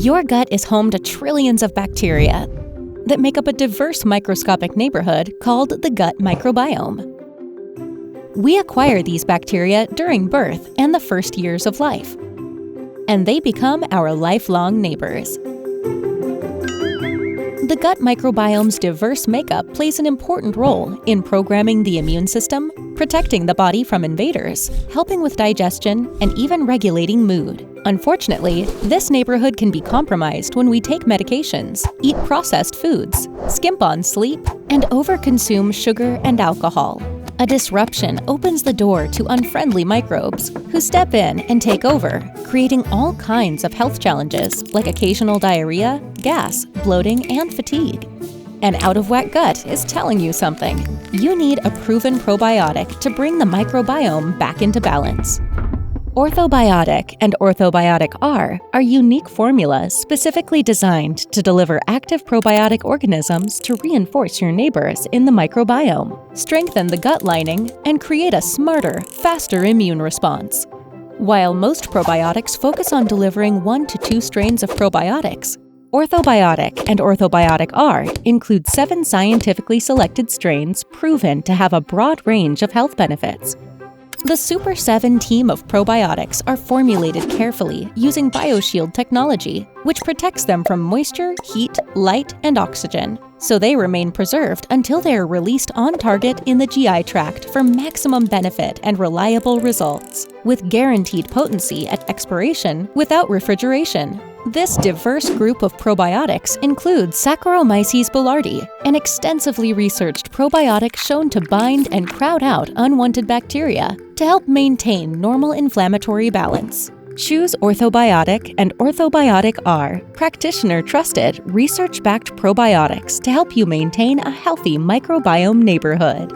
Your gut is home to trillions of bacteria that make up a diverse microscopic neighborhood called the gut microbiome. We acquire these bacteria during birth and the first years of life, and they become our lifelong neighbors. The gut microbiome's diverse makeup plays an important role in programming the immune system, protecting the body from invaders, helping with digestion, and even regulating mood. Unfortunately, this neighborhood can be compromised when we take medications, eat processed foods, skimp on sleep, and overconsume sugar and alcohol. A disruption opens the door to unfriendly microbes who step in and take over, creating all kinds of health challenges like occasional diarrhea, gas, bloating, and fatigue. An out-of-whack gut is telling you something. You need a proven probiotic to bring the microbiome back into balance. Ortho Biotic and Ortho Biotic R are unique formulas specifically designed to deliver active probiotic organisms to reinforce your neighbors in the microbiome, strengthen the gut lining, and create a smarter, faster immune response. While most probiotics focus on delivering 1 to 2 strains of probiotics, Ortho Biotic and Ortho Biotic R include 7 scientifically selected strains proven to have a broad range of health benefits. The Super 7 team of probiotics are formulated carefully using BioShield technology, which protects them from moisture, heat, light, and oxygen, so they remain preserved until they are released on target in the GI tract for maximum benefit and reliable results, with guaranteed potency at expiration without refrigeration. This diverse group of probiotics includes Saccharomyces boulardii, an extensively researched probiotic shown to bind and crowd out unwanted bacteria to help maintain normal inflammatory balance. Choose Ortho Biotic and Ortho Biotic R, practitioner-trusted, research-backed probiotics to help you maintain a healthy microbiome neighborhood.